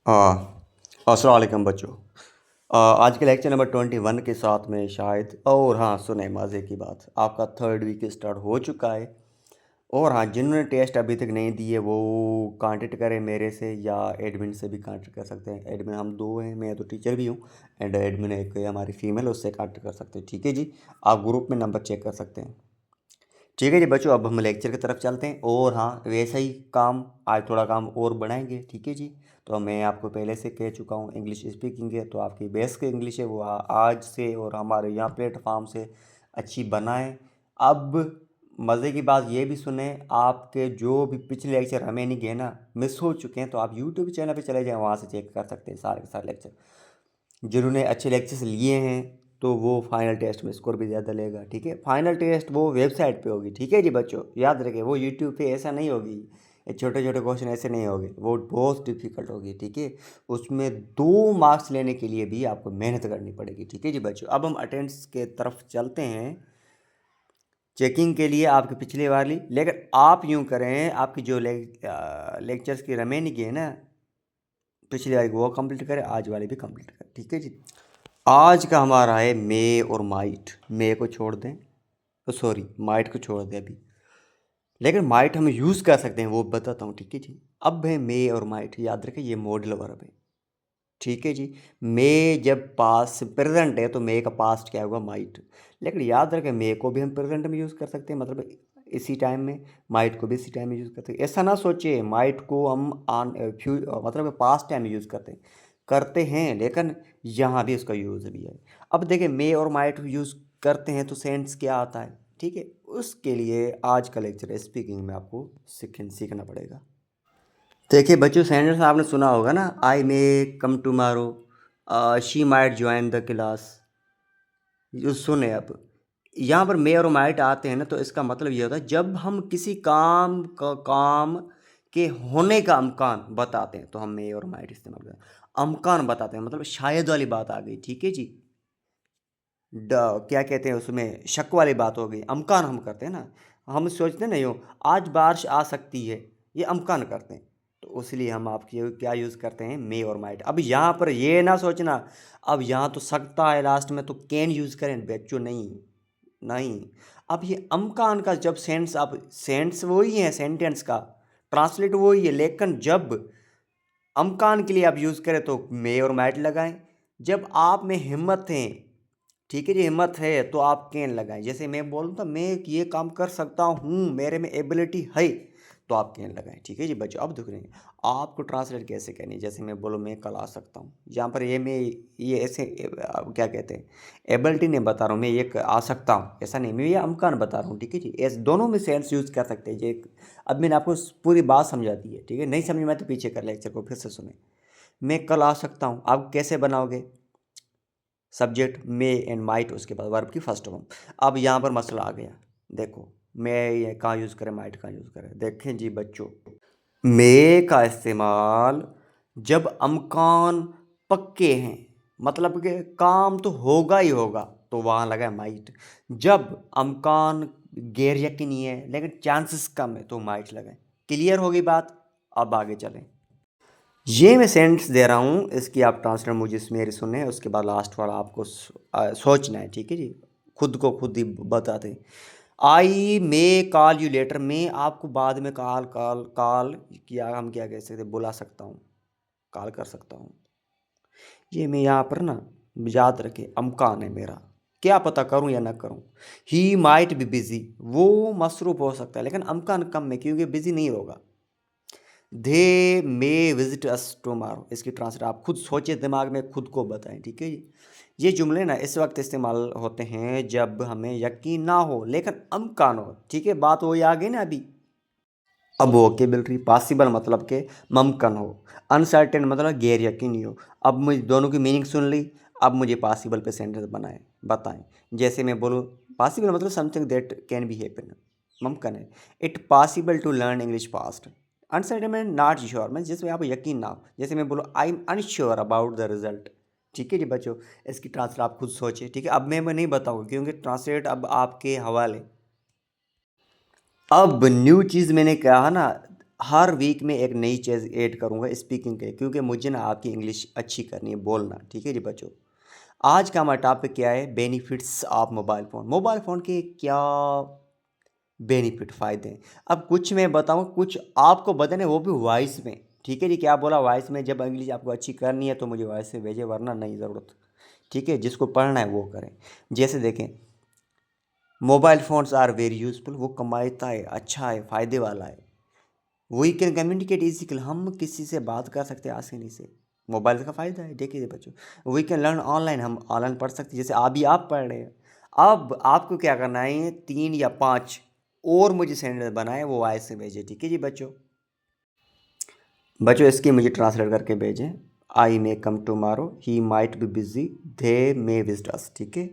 अस्सलाम वालेकुम बच्चों। आज के लेक्चर नंबर 21 के साथ में शायद और हाँ सुने मज़े की बात, आपका थर्ड वीक स्टार्ट हो चुका है। और हाँ, जिन्होंने टेस्ट अभी तक नहीं दिए वो कांटेक्ट करें मेरे से या एडमिन से भी कांटेक्ट कर सकते हैं। एडमिन हम दो हैं, मैं तो टीचर भी हूँ एंड एडमिन एक हमारी फ़ीमेल, उससे कांटेक्ट कर सकते हैं। ठीक है जी, आप ग्रुप में नंबर चेक कर सकते हैं। ठीक है जी बच्चों, अब हम लेक्चर की तरफ चलते हैं। और हाँ, वैसा ही काम आज थोड़ा काम और बढ़ाएंगे। ठीक है जी, तो मैं आपको पहले से कह चुका हूँ इंग्लिश स्पीकिंग है तो आपकी बेस की इंग्लिश है वो आज से और हमारे यहाँ प्लेटफॉर्म से अच्छी बनाएं। अब मज़े की बात ये भी सुने, आपके जो भी पिछले लेक्चर हमें नहीं गए ना, मिस हो चुके हैं, तो आप यूट्यूब चैनल पर चले जाएँ, वहाँ से चेक कर सकते हैं सारे के सारे लेक्चर। जिन्होंने अच्छे लेक्चर्स लिए हैं तो वो फाइनल टेस्ट में स्कोर भी ज़्यादा लेगा। ठीक है, फाइनल टेस्ट वो वेबसाइट पे होगी। ठीक है जी बच्चों, याद रखें, वो यूट्यूब पे ऐसा नहीं होगी, ये छोटे छोटे क्वेश्चन ऐसे नहीं होंगे, वो बहुत डिफिकल्ट होगी। ठीक है, उसमें 2 मार्क्स लेने के लिए भी आपको मेहनत करनी पड़ेगी। ठीक है जी बच्चों, अब हम अटेंडेंस के तरफ चलते हैं चेकिंग के लिए आपकी पिछले वाली। लेकिन आप यूँ करें, आपकी जो लेक्चर्स की रिमेनिंग है ना, पिछली वाली वो कंप्लीट करें, आज वाली भी कंप्लीट करें। ठीक है जी, आज का हमारा है मे और माइट। मे को छोड़ दें, तो सॉरी माइट को छोड़ दें अभी, लेकिन माइट हम यूज़ कर सकते हैं वो बताता हूँ। ठीक है जी, अब है मे और माइट, याद रखें ये मॉडल वर्ब है। ठीक है जी, मे जब पास प्रेजेंट है तो मे का पास्ट क्या होगा, माइट। लेकिन याद रखें मे को भी हम प्रेजेंट में यूज़ कर सकते हैं, मतलब इसी टाइम में, माइट को भी इसी टाइम में यूज़ करते हैं। ऐसा ना सोचिए माइट को हम ऑन मतलब पास्ट टाइम में यूज़ करते हैं, लेकिन यहाँ भी उसका यूज़ भी है। अब देखिए मे और माइट यूज़ करते हैं तो सेंस क्या आता है। ठीक है, उसके लिए आज का लेक्चर स्पीकिंग में आपको सीखना पड़ेगा। देखिए बच्चों, सेंटेंस आपने सुना होगा ना, I may come tomorrow, she might join the class. जो सुने, अब यहाँ पर मे और माइट आते हैं ना, तो इसका मतलब ये होता है जब हम किसी काम के होने का अमकान बताते हैं तो हम मे और माइट इस्तेमाल करते हैं। अमकान बताते हैं मतलब शायद वाली बात आ गई। ठीक है जी, ड क्या कहते हैं उसमें, शक वाली बात हो गई, अमकान हम करते हैं ना। हम सोचते हैं ना यूँ, आज बारिश आ सकती है, ये अमकान करते हैं, तो इसलिए हम आपकी क्या यूज़ करते हैं, मे और माइट। अब यहाँ पर ये ना सोचना, अब यहाँ तो सकता है लास्ट में तो कैन यूज़ करें बच्चों, नहीं नहीं। अब ये अमकान का जब सेंस, अब सेंस वही है, सेंटेंस का ट्रांसलेट वही है, लेकिन जब अमकान के लिए आप यूज़ करें तो मे और माइट लगाएं। जब आप में हिम्मत है, ठीक है जी, हिम्मत है, तो आप कैन लगाएं। जैसे मैं बोलूँ तो मैं ये काम कर सकता हूँ, मेरे में एबिलिटी है, तो आप कैन लगाएं। ठीक है जी बच्चों, अब देख रहे हैं आपको ट्रांसलेट कैसे करनी है। जैसे मैं बोलूँ मैं कल आ सकता हूँ, यहाँ पर ये मैं ये ऐसे क्या कहते हैं, एबिलिटी नहीं बता रहा हूँ, मैं ये आ सकता हूँ ऐसा नहीं, मैं ये अमकान बता रहा हूँ। ठीक है जी, ऐसे दोनों में सेंस यूज़ कर सकते हैं जी। अब मैंने आपको पूरी बात समझा दी है। ठीक है, नहीं समझ में आए तो पीछे कर लेक्चर को फिर से सुने। मैं कल आ सकता हूँ, आप कैसे बनाओगे, सब्जेक्ट मे एंड माइट, उसके बाद वर्ब की फर्स्ट फॉर्म। अब यहाँ पर मसला आ गया, देखो मैं ये कहाँ यूज़ करें, माइट कहाँ यूज़ करें। देखें जी बच्चों, मे का इस्तेमाल जब अमकान पक्के हैं, मतलब कि काम तो होगा ही होगा, तो वहाँ लगा माइट। जब अमकान गैर यकीनी है लेकिन चांसेस कम है तो माइट लगाए। क्लियर होगी बात, अब आगे चलें। ये मैं सेंटेंस दे रहा हूँ, इसकी आप ट्रांसलेट मुझे मेरी सुने, उसके बाद लास्ट वाला आपको सोचना है। ठीक है जी, खुद को खुद ही बताते। आई मे कॉल यू लेटर, मैं आपको बाद में कॉल कॉल कॉल किया, हम क्या कह सकते, बुला सकता हूँ, कॉल कर सकता हूँ। ये मैं यहाँ पर ना याद रखे अमकान है मेरा, क्या पता करूँ या ना करूँ। ही माइट बी बिजी, वो मसरूफ़ हो सकता है, लेकिन अमकान कम है क्योंकि बिजी नहीं होगा। दे मे विजिट अस टुमारो, इसकी ट्रांसलेट आप खुद सोचे, दिमाग में खुद को बताएं। ठीक है जी, ये जुमले ना इस वक्त इस्तेमाल होते हैं जब हमें यकीन ना हो लेकिन अमकान हो। ठीक है, बात वही आ गई ना अभी। अब वोकेबलरी पॉसिबल मतलब के मुमकिन हो, अनसर्टेन मतलब गैर यकीनी हो। अब मुझे दोनों की मीनिंग सुन ली, अब मुझे पॉसिबल पे सेंटेंस बताएं। जैसे मैं बोलूँ पॉसिबल मतलब something that can be happen, मुमकिन है। It possible to learn English fast. Uncertain में नॉट श्योर, मैं जिसमें आपको यकीन ना हो। जैसे मैं बोलूँ I am unsure about the result. ठीक है जी बच्चों, इसकी ट्रांसलेट आप खुद सोचिए। ठीक है, अब मैं नहीं बताऊँगा क्योंकि ट्रांसलेट अब आपके हवाले। अब न्यू चीज़ मैंने कहा ना, हर वीक में एक नई चीज़ ऐड करूँगा स्पीकिंग के लिए, क्योंकि मुझे ना आपकी इंग्लिश अच्छी करनी है, बोलना। ठीक है जी बच्चों। आज का हमारा टॉपिक क्या है? Benefits of mobile phone. Mobile phone के क्या बेनिफिट फ़ायदे हैं? अब कुछ मैं बताऊँ, कुछ आपको बताने, वो भी वॉइस में। ठीक है जी। क्या बोला? वॉइस में। जब इंग्लिश आपको अच्छी करनी है तो मुझे वॉइस से भेजें, वरना नहीं ज़रूरत। ठीक है, जिसको पढ़ना है वो करें। जैसे देखें, mobile phones are very useful. वो कमाता है, अच्छा है, फ़ायदे वाला है। We can communicate easily. हम किसी से बात कर सकते हैं आसानी से। मोबाइल का फ़ायदा है। देखिए बच्चों, वी कैन लर्न ऑनलाइन। हम ऑनलाइन पढ़ सकते हैं, जैसे अभी आप पढ़ रहे हैं। अब आपको क्या करना है, 3 या 5 और मुझे सेंटेंस बनाए, वो वॉइस से भेजे। ठीक है जी बच्चों। बच्चों इसकी मुझे ट्रांसलेट करके भेजें। I may come tomorrow, he might be busy, they may visit us. ठीक है।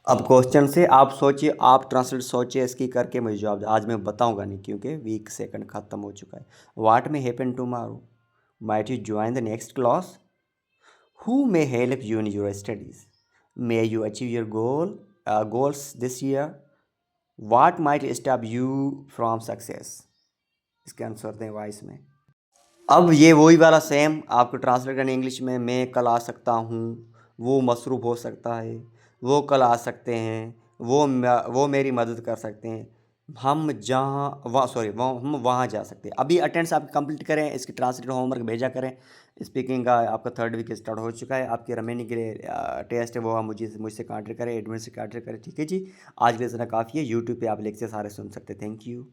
अब क्वेश्चन से आप सोचिए, आप ट्रांसलेट सोचिए इसकी करके मुझे जवाब। आज मैं बताऊंगा नहीं, क्योंकि वीक सेकंड ख़त्म हो चुका है। What may happen tomorrow, might you join the next class, who may help you in your studies, may you achieve your goals this year, what might stop you from success. इसके answer दें voice में। अब ये वही वाला same आपको translate करना English में। मैं कल आ सकता हूँ, वो मसरूफ़ हो सकता है, वो कल आ सकते हैं, वो मेरी मदद कर सकते हैं, हम जहाँ वहाँ सॉरी वो हम वहाँ जा सकते हैं। अभी अटेंडेंस आप कंप्लीट करें, इसकी ट्रांसलेट होमवर्क भेजा करें। स्पीकिंग का आपका 3rd वीक स्टार्ट हो चुका है। आपकी रिमेनिंग के लिए टेस्ट है, वो आप मुझसे कांटेक्ट करें, एडमिन से कांटेक्ट करें। ठीक है जी। आज के लिए इतना काफ़ी है। यूट्यूब पे आप लेक्चर सारे सुन सकते हैं। Thank you.